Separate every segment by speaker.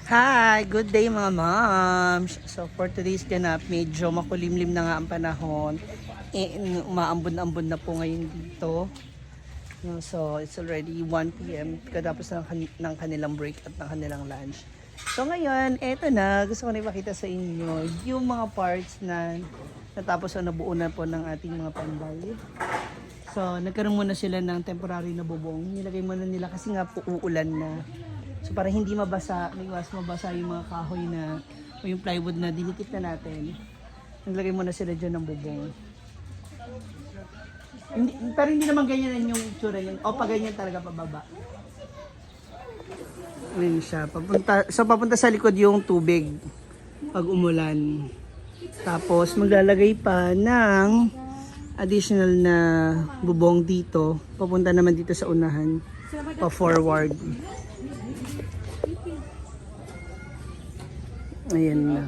Speaker 1: Hi! Good day mga moms! So for today's ganap, medyo makulimlim na nga ang panahon. Umaambon-ambon na po ngayon dito. No, so it's already 1 p.m. Katapos ng kanilang break at ng kanilang lunch. So ngayon, eto na. Gusto ko na ipakita sa inyo yung mga parts na natapos o nabuo na po ng ating mga panday. So nagkaroon muna sila ng temporary na bubong. Nilagay muna nila kasi nga po uulan na. So para hindi mabasa, iwas mabasa yung mga kahoy na o yung plywood na dinikit na natin. Naglagay muna sila dyan ng bubong. Hindi, pero hindi naman ganyan yung itsura yun. O pa ganyan talaga pababa. Ayun siya. Papunta sa likod yung tubig pag umulan. Tapos maglalagay pa ng additional na bubong dito. Papunta naman dito sa unahan. Pa forward. Ayan na.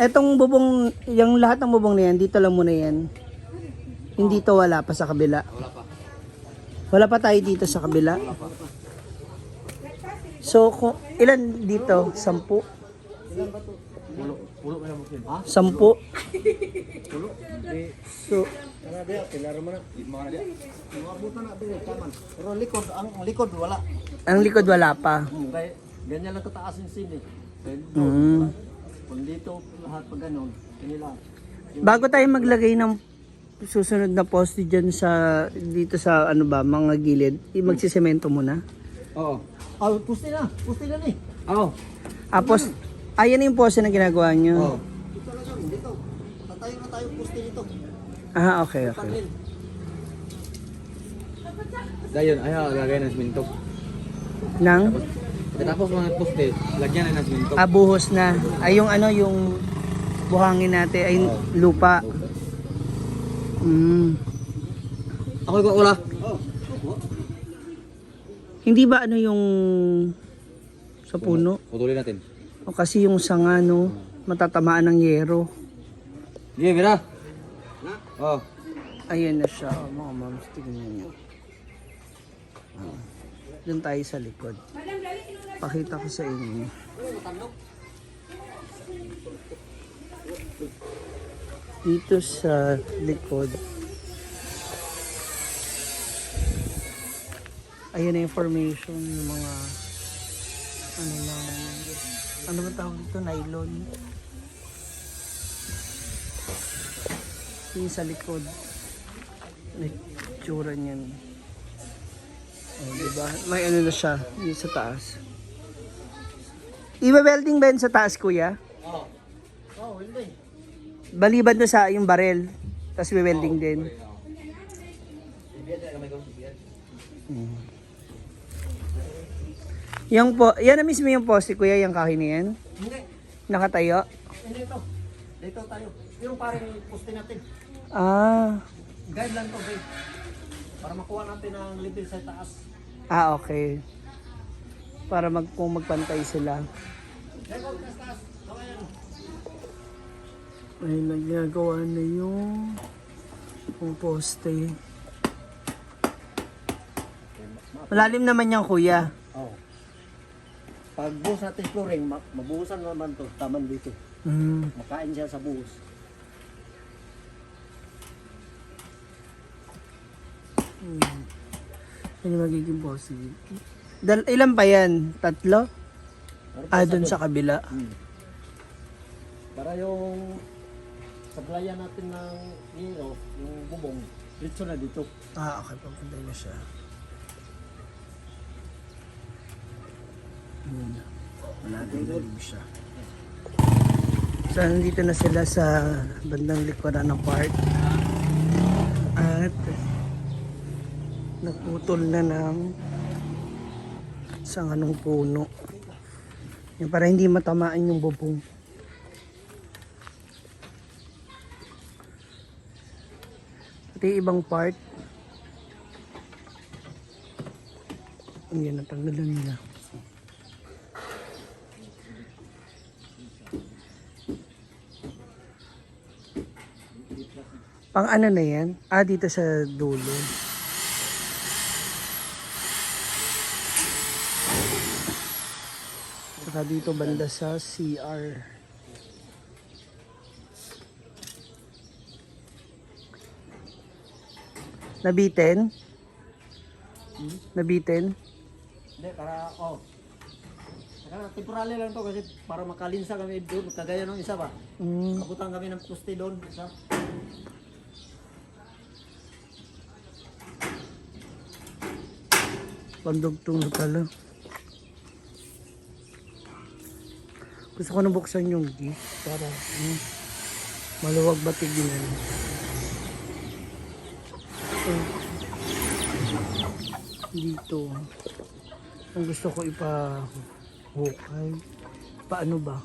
Speaker 1: Etong bubong, yung lahat ng bubong na yan, dito lang muna yan. Hindi to wala pa sa kabila. Wala pa tayo dito sa kabila. So, ilan dito? 10? 10? So,
Speaker 2: pero likod, ang likod wala.
Speaker 1: ang likod wala pa.
Speaker 2: Ganyan lang kataas yung sine. Kung dito lahat pag ganun, kanila.
Speaker 1: Bago tayo maglagay ng susunod na poste dyan sa, dito sa ano ba, mga gilid, magsisemento muna.
Speaker 2: Oo. Puste na ni. Oo.
Speaker 1: Tapos, ayan na yung poste na ginagawa nyo.
Speaker 2: Oo. Dito lang kami, dito. Tatayo na tayo puste dito.
Speaker 1: Ah, okay.
Speaker 3: Dayon, ayaw, lagay ng siminto.
Speaker 1: Nang?
Speaker 3: Tapos mga poste, lagyan na ng siminto.
Speaker 1: Buhos na. Ay, yung ano, yung buhangin natin, ay lupa.
Speaker 3: Ako ko wala.
Speaker 1: Hindi ba ano yung sa puno?
Speaker 3: Putulin natin.
Speaker 1: O kasi yung sanga, no, matatamaan ng yero.
Speaker 3: Sige, mira. Oh.
Speaker 1: Ayan na siya, mga moms, tignan nyo. Doon tayo sa likod. Pakita ko sa inyo. Dito sa likod. Ayan na information ng mga ano ba tawag dito? Nylon. Yung sa likod. Itsura niyan. Oh, diba? May ano na siya, yung sa taas. Iba-welding ba yun sa taas, kuya?
Speaker 2: Oo. Oo, hindi.
Speaker 1: Baliban na sa yung barel, tapos welding din. Yung po, yan na mismo yung poste, kuya, yung kahoy na yan?
Speaker 2: Hindi.
Speaker 1: Nakatayo?
Speaker 2: Hindi ito. Dito tayo. Yung parang puste natin.
Speaker 1: Ah,
Speaker 2: Guide lang to, guide. Para makuha natin ang level sa taas.
Speaker 1: okay. Para kung magpantay sila.
Speaker 2: Taas.
Speaker 1: Ay, nagagawa na yung poste. Malalim naman yan, kuya.
Speaker 2: Oo. Pag buhos natin flooring, mabuhusan naman to. Taman dito. Makain siya sa buhos.
Speaker 1: Ano magiging poste? Ilan pa yan? 3? Doon sa kabila.
Speaker 2: Para yung sablayan natin ng hero, yung bubong, dito na dito.
Speaker 1: Okay. Papunta na siya. Wala din siya. So, nandito na sila sa bandang likuran ng park. At naputol na ng sanganong puno. Yung para hindi matamaan yung bubong. Ito yung ibang part. Ayan, natanggalan nila. Pang ano na yan? Dito sa dulo. Saka dito banda sa CR. Nabitin? Nabitin?
Speaker 2: Hindi, para, Saka temporary lang to kasi para makalinsa kami doon, kagaya ng isa ba? Kabutan kami ng poste doon, isa.
Speaker 1: Pandugtong na pala. Gusto ko na buksan yung gift para maluwag ba tignan. Dito. Ang gusto ko ipa-hukay. Paano ba?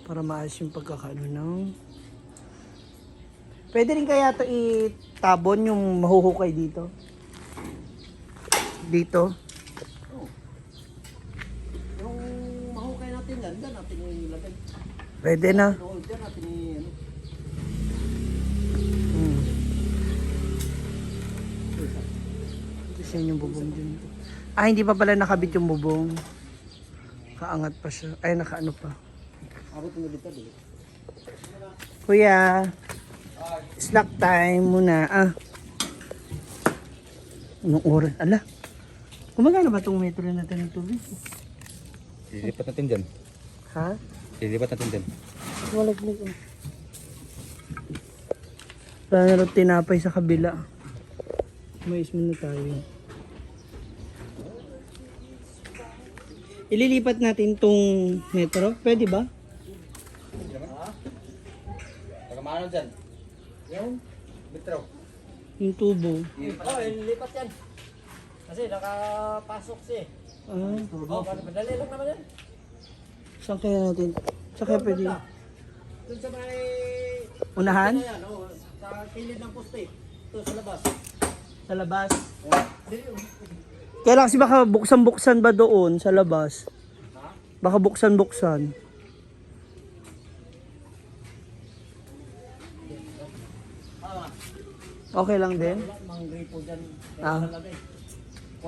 Speaker 1: Para maayos yung pagkakaano ng... Pwede rin kaya ito itabon yung mahuhukay dito? Dito?
Speaker 2: Yung mahukay natin yan, dyan natin ilagay.
Speaker 1: Pwede na.
Speaker 2: Oo, dyan natin
Speaker 1: Kasi yung bubong dyan. Ah, hindi pa pala nakabit yung bubong. Kaangat pa siya. Ay, nakaano pa.
Speaker 2: abot mo dito, di.
Speaker 1: Kuya, snack time muna. Anong oras? Ala, gumagana ba itong metro natin ng tubig?
Speaker 3: Lilipat natin dyan.
Speaker 1: Ha?
Speaker 3: Lilipat natin dyan.
Speaker 1: Walaglag. Wala na rin tinapay sa kabila. Mais muna tayo. Ililipat natin tong metro. Pwede ba?
Speaker 3: Pagkamano dyan?
Speaker 2: Yung?
Speaker 3: Metro.
Speaker 1: Yung tubo.
Speaker 2: Lipat yan. Kasi nakapasok siya. Madali lang naman yan.
Speaker 1: Saan kaya natin? Saan kaya pwede?
Speaker 2: Doon sa may...
Speaker 1: Unahan?
Speaker 2: Ayan, sa kilid ng poste. Ito sa labas.
Speaker 1: Sa labas?
Speaker 2: Dili,
Speaker 1: Kaya lang kasi baka buksan-buksan ba doon sa labas? Baka buksan-buksan. Okay lang din?
Speaker 2: Mga gripo dyan.
Speaker 1: Ah,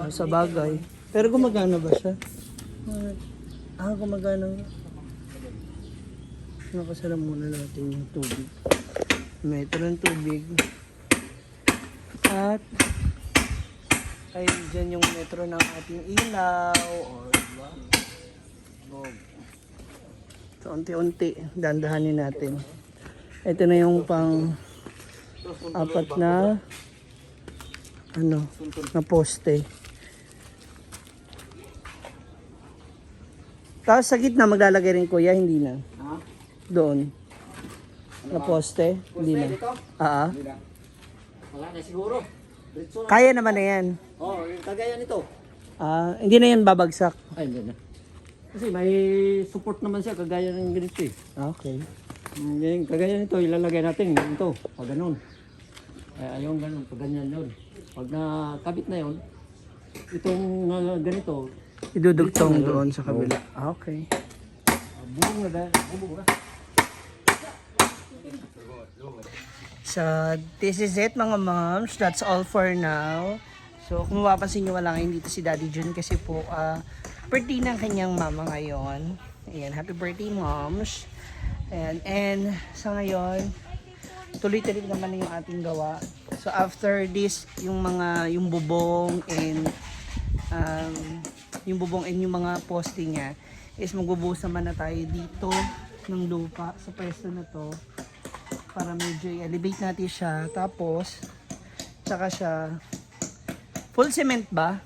Speaker 1: sa bagay. Pero gumagana ba siya? Gumagana. Nakasalam muna natin yung tubig. Metro ng tubig. At ay dyan yung metro ng ating ilaw or so unti-unti dandahanin natin. Ito na yung pang apat na na poste. Tapos sa gitna maglalagay rin kuya, hindi na. Doon. Na poste, hindi na.
Speaker 2: Dito? Wala na siguro. Diretso na.
Speaker 1: Kaya naman na yan.
Speaker 2: Yung kagaya nito.
Speaker 1: Hindi na yan babagsak.
Speaker 2: Ay, hindi na. Kasi may support naman siya, kagaya ng ganito eh.
Speaker 1: Okay.
Speaker 2: Yung kagaya nito, ilalagay natin ito, pag ganun. Ayun ganun, pag ganyan yun. Pag nakabit na yun, itong ganito,
Speaker 1: Idudugtong doon sa kabila. Okay.
Speaker 2: bubong na dahil, bubong na.
Speaker 1: So, this is it mga moms. That's all for now. So, kung mapapansin nyo, wala ngayon dito si Daddy Jun kasi po, birthday ng kanyang mama ngayon. Ayan, happy birthday moms. Ayan, and sa ngayon, tuloy-tuloy naman yung ating gawa. So, after this, yung bubong and yung mga poste niya is magbubuhos naman na tayo dito ng lupa sa pwesto na to para medyo i-elevate natin siya. Tapos, tsaka siya full cement ba?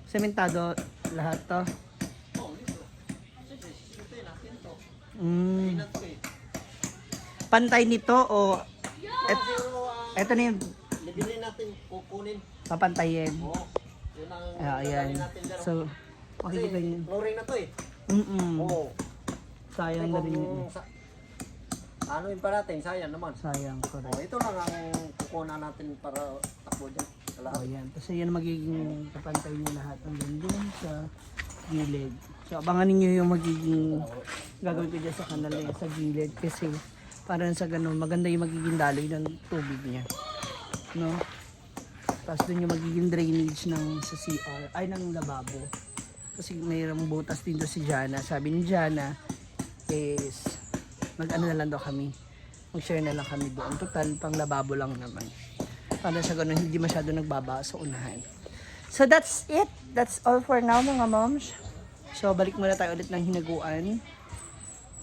Speaker 1: Sementado lahat to? Pantay nito o eto na yung
Speaker 2: Libili natin, kukunin.
Speaker 1: papantayin?
Speaker 2: Oo. Yun ang
Speaker 1: Ayan.
Speaker 2: natin dyan.
Speaker 1: So, makikita nyo.
Speaker 2: Flooring na to eh.
Speaker 1: Oo. Sayang na rin yun.
Speaker 2: Ano yung pa natin, sayang naman.
Speaker 1: Sayang, correct.
Speaker 2: Ito lang ang kukunan natin para takbo dyan. Sa lahat.
Speaker 1: Yan. Kasi yan ang magiging kapantay niyo lahat ng dun sa gilid. So, abangan niyo yung magiging gagawin ko dyan sa kanal na sa gilid. Kasi para sa ganun, maganda yung magiging daloy ng tubig niya. No? Tapos dun yung magiging drainage ng sa CR, ay ng lababo. Kasi mayroong butas din doon si Jana. Sabi ni Jana is mag-ano na lang daw kami. Mag-share na lang kami doon. Total, pang lababo lang naman. Para sa ganun, hindi masyado nagbaba sa unahan. So that's it. That's all for now mga moms. So balik muna tayo ulit ng hinaguan.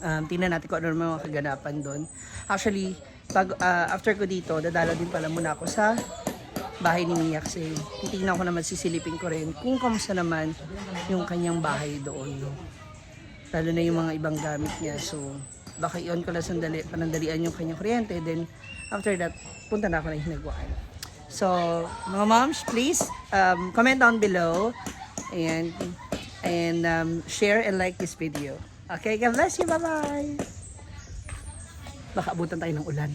Speaker 1: Tingnan natin kung ano naman mga kaganapan doon. Actually, after ko dito, dadalo din pala muna ako sa bahay ni Mia kasi titignan ko naman, sisilipin ko rin kung kamusta naman yung kanyang bahay doon. No? Lalo na yung mga ibang gamit niya. So, baka i-on ko lang sandali, panandalian yung kanyang kuryente. Then, after that, punta na ako ng hinaguan. So, mga moms, please comment down below and share and like this video. Okay, God bless you. Bye-bye. Baka abutan tayo ng ulan.